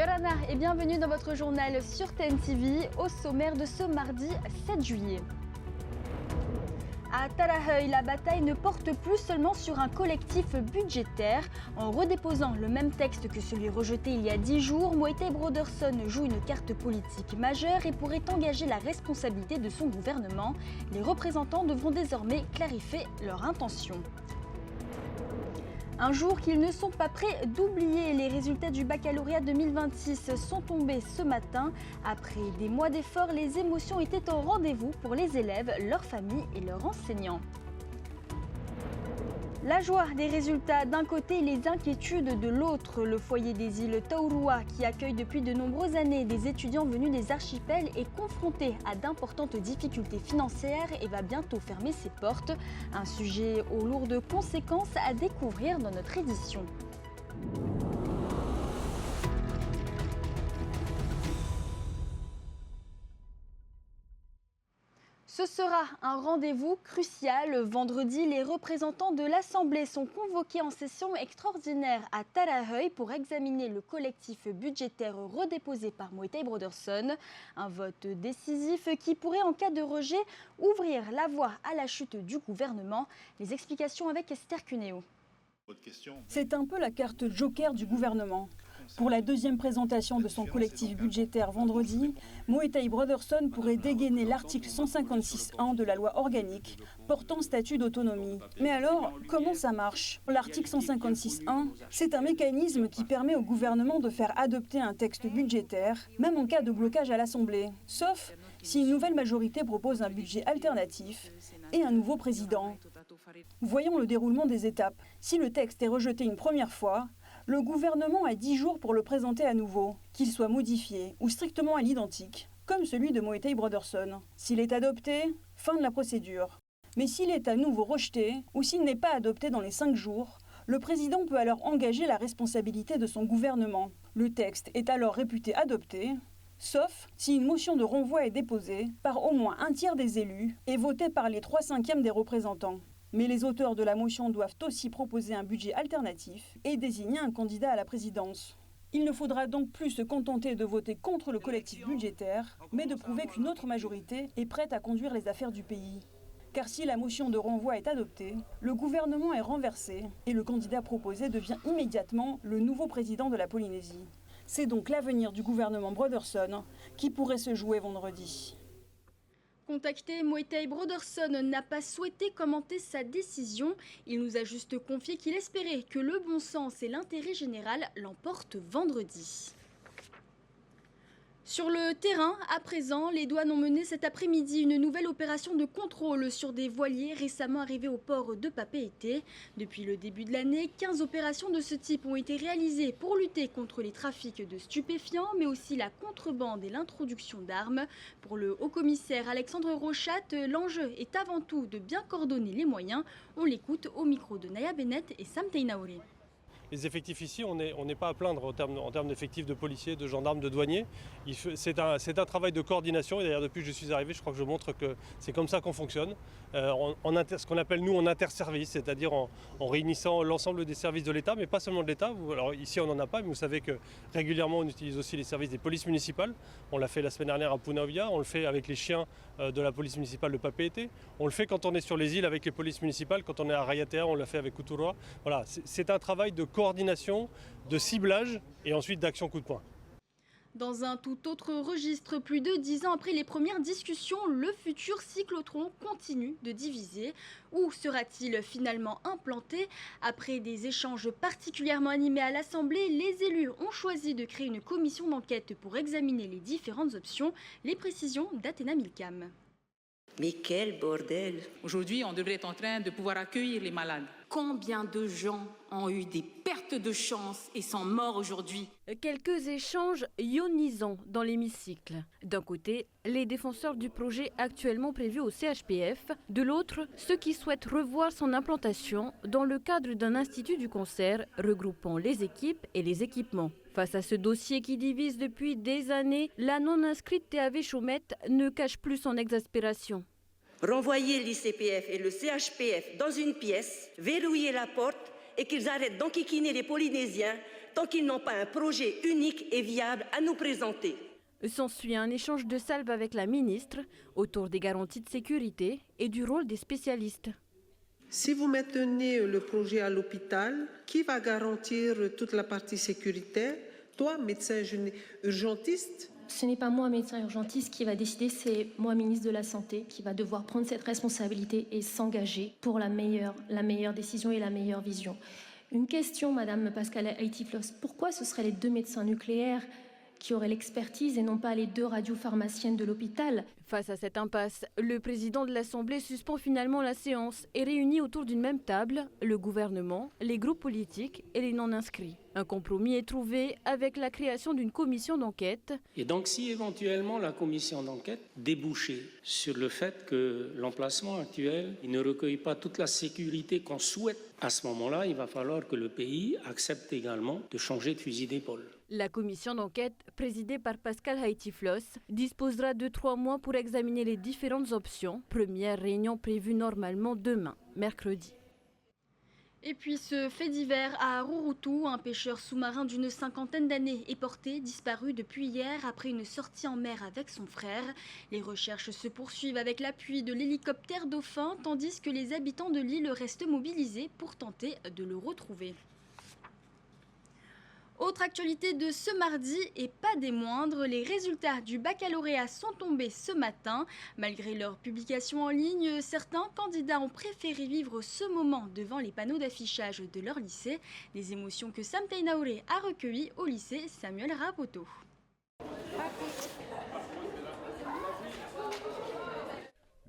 Yorana et bienvenue dans votre journal sur TNTV au sommaire de ce mardi 7 juillet. À Tarahui, la bataille ne porte plus seulement sur un collectif budgétaire. En redéposant le même texte que celui rejeté il y a 10 jours, Moetai Broderson joue une carte politique majeure et pourrait engager la responsabilité de son gouvernement. Les représentants devront désormais clarifier leur intention. Un jour qu'ils ne sont pas prêts d'oublier, les résultats du baccalauréat 2026 sont tombés ce matin. Après des mois d'efforts, les émotions étaient au rendez-vous pour les élèves, leurs familles et leurs enseignants. La joie des résultats d'un côté, les inquiétudes de l'autre. Le foyer des îles Taurua, qui accueille depuis de nombreuses années des étudiants venus des archipels, est confronté à d'importantes difficultés financières et va bientôt fermer ses portes. Un sujet aux lourdes conséquences à découvrir dans notre édition. Ce sera un rendez-vous crucial. Vendredi, les représentants de l'Assemblée sont convoqués en session extraordinaire à Tarahui pour examiner le collectif budgétaire redéposé par Moetai Broderson. Un vote décisif qui pourrait, en cas de rejet, ouvrir la voie à la chute du gouvernement. Les explications avec Esther Cuneo. C'est un peu la carte joker du gouvernement. Pour la deuxième présentation de son collectif budgétaire vendredi, Moetai Broderson pourrait dégainer l'article 156.1 de la loi organique portant statut d'autonomie. Mais alors, comment ça marche? L'article 156.1, c'est un mécanisme qui permet au gouvernement de faire adopter un texte budgétaire, même en cas de blocage à l'Assemblée, sauf si une nouvelle majorité propose un budget alternatif et un nouveau président. Voyons le déroulement des étapes. Si le texte est rejeté une première fois, le gouvernement a 10 jours pour le présenter à nouveau, qu'il soit modifié ou strictement à l'identique, comme celui de Moetai Broderson. S'il est adopté, fin de la procédure. Mais s'il est à nouveau rejeté ou s'il n'est pas adopté dans les 5 jours, le président peut alors engager la responsabilité de son gouvernement. Le texte est alors réputé adopté, sauf si une motion de renvoi est déposée par au moins un tiers des élus et votée par les 3/5 des représentants. Mais les auteurs de la motion doivent aussi proposer un budget alternatif et désigner un candidat à la présidence. Il ne faudra donc plus se contenter de voter contre le collectif budgétaire, mais de prouver qu'une autre majorité est prête à conduire les affaires du pays. Car si la motion de renvoi est adoptée, le gouvernement est renversé et le candidat proposé devient immédiatement le nouveau président de la Polynésie. C'est donc l'avenir du gouvernement Broderson qui pourrait se jouer vendredi. Contacté, Moetai Broderson n'a pas souhaité commenter sa décision. Il nous a juste confié qu'il espérait que le bon sens et l'intérêt général l'emportent vendredi. Sur le terrain, à présent, les douanes ont mené cet après-midi une nouvelle opération de contrôle sur des voiliers récemment arrivés au port de Papeete. Depuis le début de l'année, 15 opérations de ce type ont été réalisées pour lutter contre les trafics de stupéfiants, mais aussi la contrebande et l'introduction d'armes. Pour le haut-commissaire Alexandre Rochat, l'enjeu est avant tout de bien coordonner les moyens. On l'écoute au micro de Naya Bennett et Sam Teinaouri. Les effectifs ici, on n'est pas à plaindre en termes d'effectifs de policiers, de gendarmes, de douaniers. C'est un travail de coordination et d'ailleurs depuis que je suis arrivé, je crois que je montre que c'est comme ça qu'on fonctionne. Ce qu'on appelle nous en interservice, c'est-à-dire en réunissant l'ensemble des services de l'État, mais pas seulement de l'État. Alors ici on n'en a pas, mais vous savez que régulièrement on utilise aussi les services des polices municipales. On l'a fait la semaine dernière à Punaovia, on le fait avec les chiens de la police municipale de Papeete. On le fait quand on est sur les îles avec les polices municipales, quand on est à Raiatea, on l'a fait avec Kuturoa. Voilà, c'est un travail de coordination, de ciblage et ensuite d'action coup de poing. Dans un tout autre registre, plus de 10 ans après les premières discussions, le futur cyclotron continue de diviser. Où sera-t-il finalement implanté? Après des échanges particulièrement animés à l'Assemblée, les élus ont choisi de créer une commission d'enquête pour examiner les différentes options. Les précisions d'Athéna Milcam. Mais quel bordel! Aujourd'hui, on devrait être en train de pouvoir accueillir les malades. Combien de gens ont eu des pertes de chance et sont morts aujourd'hui? Quelques échanges ionisants dans l'hémicycle. D'un côté, les défenseurs du projet actuellement prévu au CHPF. De l'autre, ceux qui souhaitent revoir son implantation dans le cadre d'un institut du concert regroupant les équipes et les équipements. Face à ce dossier qui divise depuis des années, la non-inscrite TAV Chaumette ne cache plus son exaspération. Renvoyer l'ICPF et le CHPF dans une pièce, verrouiller la porte et qu'ils arrêtent d'enquiquiner les Polynésiens tant qu'ils n'ont pas un projet unique et viable à nous présenter. S'ensuit un échange de salves avec la ministre autour des garanties de sécurité et du rôle des spécialistes. Si vous maintenez le projet à l'hôpital, qui va garantir toute la partie sécuritaire? Toi, médecin urgentiste? Ce n'est pas moi, médecin urgentiste, qui va décider, c'est moi, ministre de la Santé, qui va devoir prendre cette responsabilité et s'engager pour la meilleure décision et la meilleure vision. Une question, Madame Pascale Haïti-Floss, pourquoi ce seraient les 2 médecins nucléaires qui auraient l'expertise et non pas les 2 radiopharmaciennes de l'hôpital? Face à cette impasse, le président de l'Assemblée suspend finalement la séance et réunit autour d'une même table le gouvernement, les groupes politiques et les non-inscrits. Un compromis est trouvé avec la création d'une commission d'enquête. Et donc si éventuellement la commission d'enquête débouchait sur le fait que l'emplacement actuel il ne recueille pas toute la sécurité qu'on souhaite, à ce moment-là, il va falloir que le pays accepte également de changer de fusil d'épaule. La commission d'enquête, présidée par Pascale Haïti-Floss, disposera de 3 mois pour examiner les différentes options. Première réunion prévue normalement demain, mercredi. Et puis ce fait divers à Rurutu, un pêcheur sous-marin d'une 50aine d'années est porté disparu depuis hier après une sortie en mer avec son frère. Les recherches se poursuivent avec l'appui de l'hélicoptère Dauphin, tandis que les habitants de l'île restent mobilisés pour tenter de le retrouver. Autre actualité de ce mardi et pas des moindres, les résultats du baccalauréat sont tombés ce matin. Malgré leur publication en ligne, certains candidats ont préféré vivre ce moment devant les panneaux d'affichage de leur lycée. Des émotions que Sam Tainaouré a recueillies au lycée Samuel Rapoto.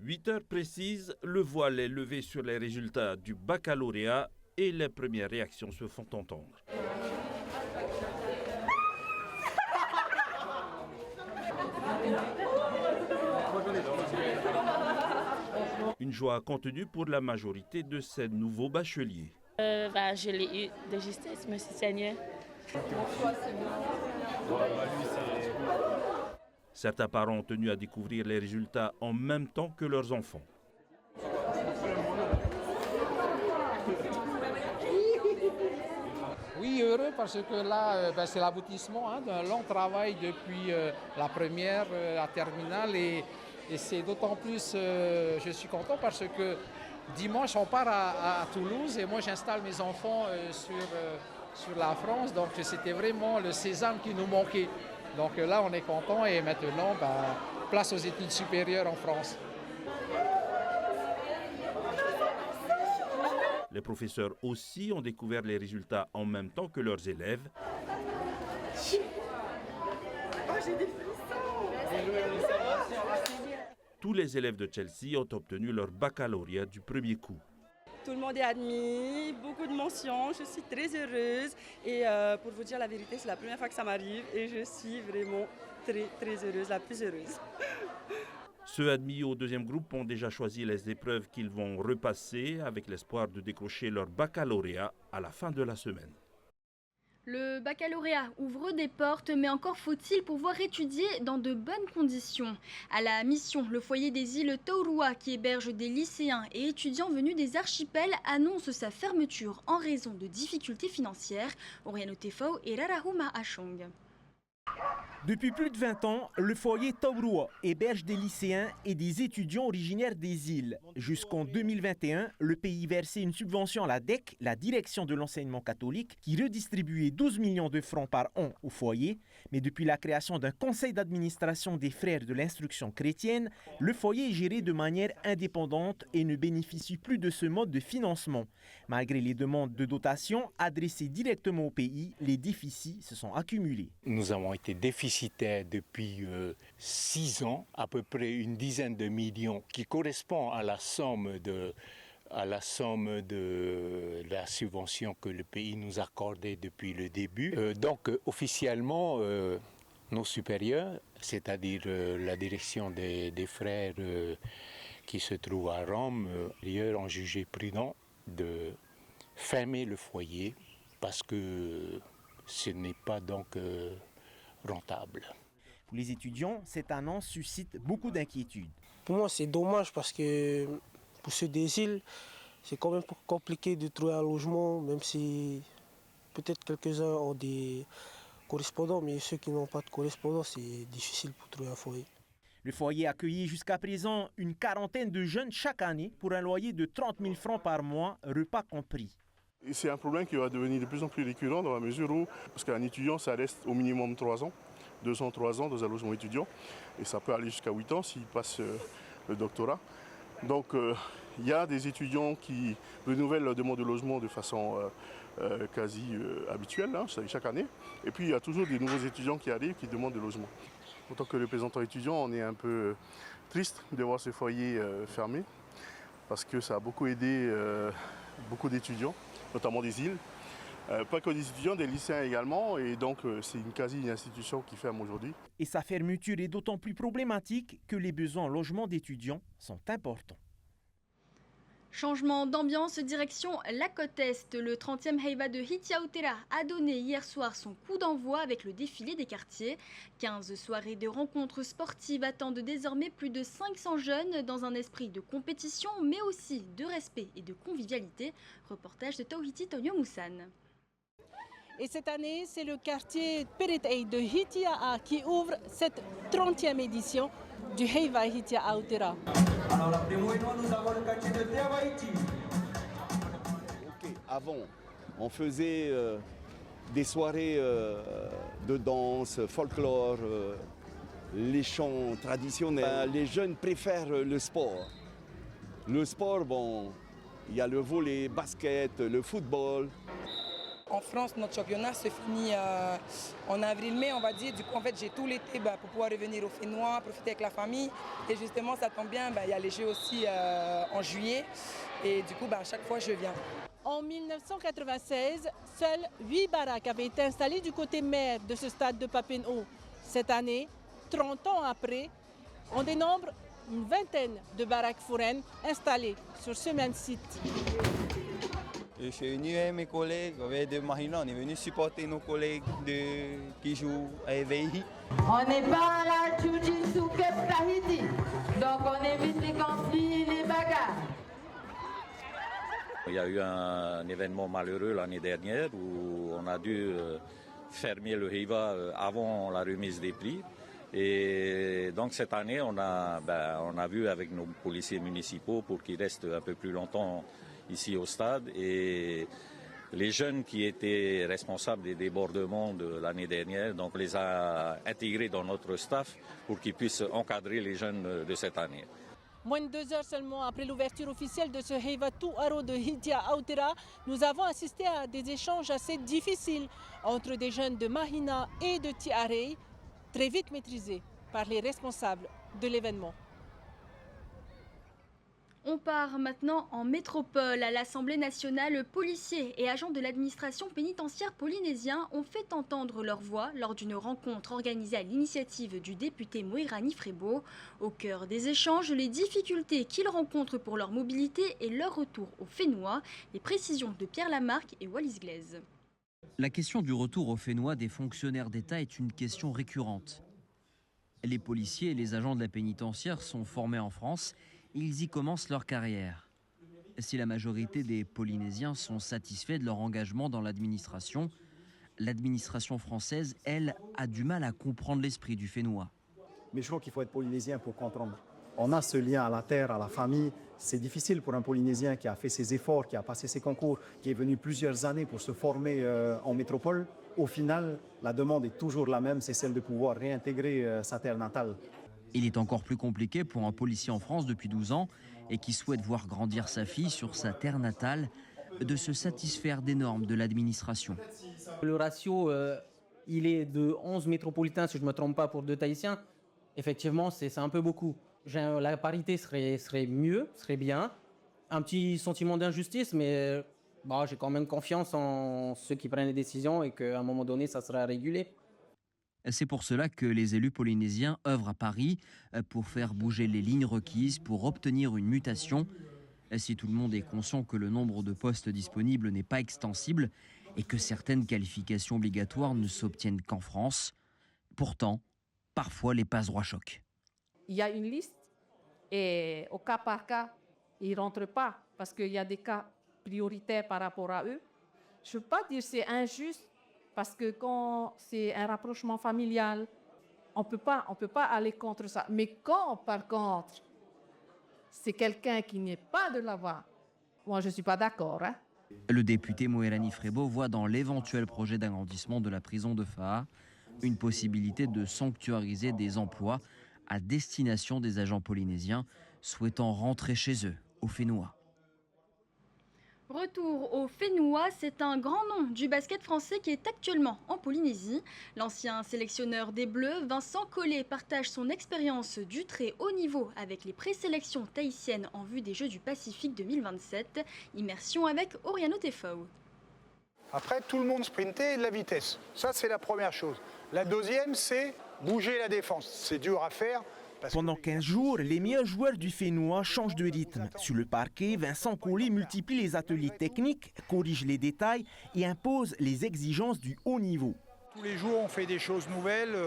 8 heures précises, le voile est levé sur les résultats du baccalauréat et les premières réactions se font entendre. Une joie contenue pour la majorité de ces nouveaux bacheliers. Je l'ai eu de justesse, merci Seigneur. Certains parents ont tenu à découvrir les résultats en même temps que leurs enfants. Oui, heureux parce que là, c'est l'aboutissement d'un long travail depuis la première, la terminale et c'est d'autant plus, je suis content parce que dimanche on part à Toulouse et moi j'installe mes enfants sur la France, donc c'était vraiment le sésame qui nous manquait. Donc là on est content et maintenant place aux études supérieures en France. Les professeurs aussi ont découvert les résultats en même temps que leurs élèves. Tous les élèves de Chelsea ont obtenu leur baccalauréat du premier coup. Tout le monde est admis, beaucoup de mentions, je suis très heureuse et pour vous dire la vérité, c'est la première fois que ça m'arrive et je suis vraiment très très heureuse, la plus heureuse. Ceux admis au deuxième groupe ont déjà choisi les épreuves qu'ils vont repasser avec l'espoir de décrocher leur baccalauréat à la fin de la semaine. Le baccalauréat ouvre des portes, mais encore faut-il pouvoir étudier dans de bonnes conditions. À la mission, le foyer des îles Taurua, qui héberge des lycéens et étudiants venus des archipels, annonce sa fermeture en raison de difficultés financières. Oriano Tefao et Rarahuma Achong. Depuis plus de 20 ans, le foyer Taurua héberge des lycéens et des étudiants originaires des îles. Jusqu'en 2021, le pays versait une subvention à la DEC, la direction de l'enseignement catholique, qui redistribuait 12 millions de francs par an au foyer. Mais depuis la création d'un conseil d'administration des frères de l'instruction chrétienne, le foyer est géré de manière indépendante et ne bénéficie plus de ce mode de financement. Malgré les demandes de dotation adressées directement au pays, les déficits se sont accumulés. Nous avons été déficitaires depuis 6 ans, à peu près une dizaine de millions, qui correspond à la somme de la subvention que le pays nous accordait depuis le début. Donc officiellement, nos supérieurs, c'est-à-dire la direction des frères qui se trouvent à Rome, ont jugé prudent de fermer le foyer parce que ce n'est pas donc rentable. Pour les étudiants, cette annonce suscite beaucoup d'inquiétudes. Pour moi, c'est dommage parce que pour ceux des îles, c'est quand même compliqué de trouver un logement, même si Peut-être quelques-uns ont des correspondants, mais ceux qui n'ont pas de correspondants, c'est difficile pour trouver un foyer. Le foyer accueillit jusqu'à présent une quarantaine de jeunes chaque année pour un loyer de 30 000 francs par mois, repas compris. C'est un problème qui va devenir de plus en plus récurrent dans la mesure où, parce qu'un étudiant, ça reste au minimum 3 ans, 2 ans, 3 ans dans un logement étudiant, et ça peut aller jusqu'à 8 ans s'il passe le doctorat. Donc il y a des étudiants qui renouvellent leur demande de logement de façon quasi habituelle, hein, chaque année, et puis il y a toujours des nouveaux étudiants qui arrivent qui demandent de logement. En tant que représentant étudiant, on est un peu triste de voir ce foyer fermé, parce que ça a beaucoup aidé beaucoup d'étudiants, notamment des îles. Pas que des étudiants, des lycéens également, et donc c'est une quasi-institution qui ferme aujourd'hui. Et sa fermeture est d'autant plus problématique que les besoins en logement d'étudiants sont importants. Changement d'ambiance, direction la côte Est. Le 30e Heiva de Hitiautera a donné hier soir son coup d'envoi avec le défilé des quartiers. 15 soirées de rencontres sportives attendent désormais plus de 500 jeunes dans un esprit de compétition, mais aussi de respect et de convivialité. Reportage de Tauhiti Tonio Moussan. Et cette année, c'est le quartier Peretei de Hitiaa qui ouvre cette 30e édition du Heiva Hitiautera. Alors la première, nous avons le quartier de Teawaiti. Avant, on faisait des soirées de danse, folklore, les chants traditionnels. Les jeunes préfèrent le sport. Le sport, bon, il y a le volley, basket, le football. En France, notre championnat se finit en avril-mai, on va dire. Du coup, en fait, j'ai tout l'été pour pouvoir revenir au Fénois, profiter avec la famille. Et justement, ça tombe bien, il y a les Jeux aussi en juillet. Et du coup, à chaque fois, je viens. En 1996, seules 8 baraques avaient été installées du côté mer de ce stade de Papenhaut. Cette année, 30 ans après, on dénombre une vingtaine de baraques foraines installées sur ce même site. Je suis venu avec mes collègues de Mahina, on est venu supporter nos collègues qui jouent à EVI. On n'est pas à la Jiu-Jitsu Cape Tahiti, donc on évite les conflits, les bagarres. Il y a eu un événement malheureux l'année dernière où on a dû fermer le Heiva avant la remise des prix. Et donc cette année, on a vu avec nos policiers municipaux pour qu'ils restent un peu plus longtemps ici au stade, et les jeunes qui étaient responsables des débordements de l'année dernière, donc les a intégrés dans notre staff pour qu'ils puissent encadrer les jeunes de cette année. Moins de 2 heures seulement après l'ouverture officielle de ce Heiva Tuaro de Hitiautera, nous avons assisté à des échanges assez difficiles entre des jeunes de Mahina et de Tiarei, très vite maîtrisés par les responsables de l'événement. On part maintenant en métropole. À l'Assemblée nationale, policiers et agents de l'administration pénitentiaire polynésien ont fait entendre leur voix lors d'une rencontre organisée à l'initiative du député Moirani Frebo. Au cœur des échanges, les difficultés qu'ils rencontrent pour leur mobilité et leur retour au Fénois. Les précisions de Pierre Lamarque et Wallis Glaise. La question du retour au Fénois des fonctionnaires d'État est une question récurrente. Les policiers et les agents de la pénitentiaire sont formés en France. Ils y commencent leur carrière. Si la majorité des Polynésiens sont satisfaits de leur engagement dans l'administration française, elle, a du mal à comprendre l'esprit du Fénois. Mais je crois qu'il faut être polynésien pour comprendre. On a ce lien à la terre, à la famille. C'est difficile pour un Polynésien qui a fait ses efforts, qui a passé ses concours, qui est venu plusieurs années pour se former en métropole. Au final, la demande est toujours la même, c'est celle de pouvoir réintégrer sa terre natale. Il est encore plus compliqué pour un policier en France depuis 12 ans et qui souhaite voir grandir sa fille sur sa terre natale de se satisfaire des normes de l'administration. Le ratio, il est de 11 métropolitains, si je ne me trompe pas, pour 2 Tahitiens. Effectivement, c'est un peu beaucoup. La parité serait mieux, serait bien. Un petit sentiment d'injustice, mais j'ai quand même confiance en ceux qui prennent les décisions et qu'à un moment donné, ça sera régulé. C'est pour cela que les élus polynésiens œuvrent à Paris pour faire bouger les lignes requises pour obtenir une mutation. Si tout le monde est conscient que le nombre de postes disponibles n'est pas extensible et que certaines qualifications obligatoires ne s'obtiennent qu'en France, pourtant, parfois les passe-droits choquent. Il y a une liste et au cas par cas, ils ne rentrent pas parce qu'il y a des cas prioritaires par rapport à eux. Je ne veux pas dire que c'est injuste, parce que quand c'est un rapprochement familial, on peut pas aller contre ça. Mais quand, par contre, c'est quelqu'un qui n'est pas de là-bas, moi, je ne suis pas d'accord. Hein. Le député Moerani Frebo voit dans l'éventuel projet d'agrandissement de la prison de Faha une possibilité de sanctuariser des emplois à destination des agents polynésiens souhaitant rentrer chez eux, au Fénois. Retour au Fénois, c'est un grand nom du basket français qui est actuellement en Polynésie. L'ancien sélectionneur des Bleus, Vincent Collet, partage son expérience du très haut niveau avec les présélections tahitiennes en vue des Jeux du Pacifique 2027. Immersion avec Oriano Tefau. Après, tout le monde sprintait et de la vitesse. Ça, c'est la première chose. La deuxième, c'est bouger la défense. C'est dur à faire. Pendant 15 jours, les meilleurs joueurs du Fénois changent de rythme. Sur le parquet, Vincent Collet multiplie les ateliers techniques, corrige les détails et impose les exigences du haut niveau. Tous les jours, on fait des choses nouvelles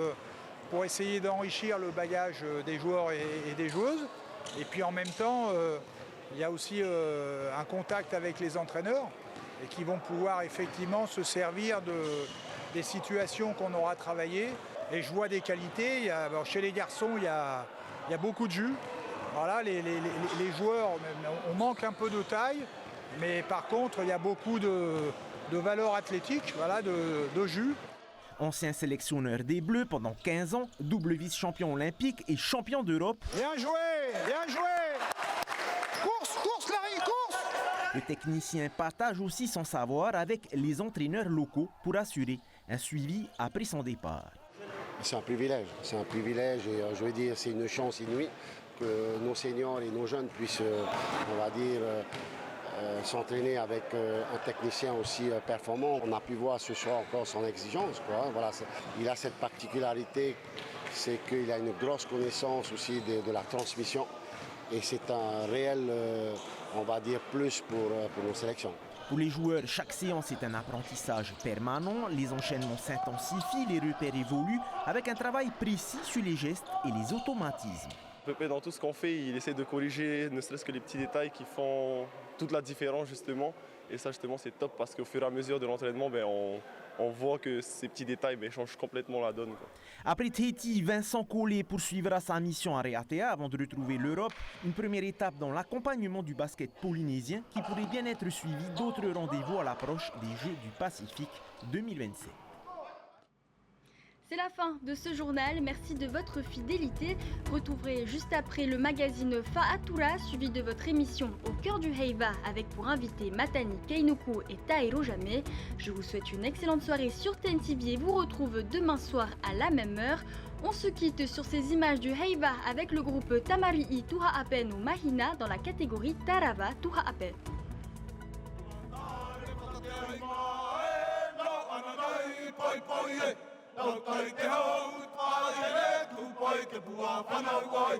pour essayer d'enrichir le bagage des joueurs et des joueuses. Et puis en même temps, il y a aussi un contact avec les entraîneurs et qui vont pouvoir effectivement se servir des situations qu'on aura travaillées. Et je vois des qualités. Chez les garçons, il y a beaucoup de jus. Voilà, les joueurs, on manque un peu de taille, mais par contre, il y a beaucoup de valeur athlétique, voilà, de jus. Ancien sélectionneur des Bleus pendant 15 ans, double vice-champion olympique et champion d'Europe. Bien joué, bien joué. Course, Larry, course. Le technicien partage aussi son savoir avec les entraîneurs locaux pour assurer un suivi après son départ. C'est un privilège et je veux dire c'est une chance inouïe que nos seniors et nos jeunes puissent, on va dire, s'entraîner avec un technicien aussi performant. On a pu voir ce soir encore son exigence, quoi. Voilà, il a cette particularité, c'est qu'il a une grosse connaissance aussi de la transmission et c'est un réel, on va dire, plus pour nos sélections. Pour les joueurs, chaque séance est un apprentissage permanent, les enchaînements s'intensifient, les repères évoluent avec un travail précis sur les gestes et les automatismes. Pépé, dans tout ce qu'on fait, il essaie de corriger ne serait-ce que les petits détails qui font toute la différence justement. Et ça justement c'est top parce qu'au fur et à mesure de l'entraînement, on voit que ces petits détails changent complètement la donne, quoi. Après Tahiti, Vincent Collet poursuivra sa mission à Raiatea avant de retrouver l'Europe. Une première étape dans l'accompagnement du basket polynésien qui pourrait bien être suivi d'autres rendez-vous à l'approche des Jeux du Pacifique 2027. C'est la fin de ce journal, merci de votre fidélité. Retrouverez juste après le magazine Fa'atura, suivi de votre émission Au cœur du Heiva, avec pour invités Matani Keinuku et Taero Jame. Je vous souhaite une excellente soirée sur TNTV et vous retrouve demain soir à la même heure. On se quitte sur ces images du Heiva avec le groupe Tamari'i Tuha'apen ou Mahina dans la catégorie Tarava Tuha'apen. Đâu tới cái hậu, qua cái lễ, tu bồi cái bùa, phan hậu gọi.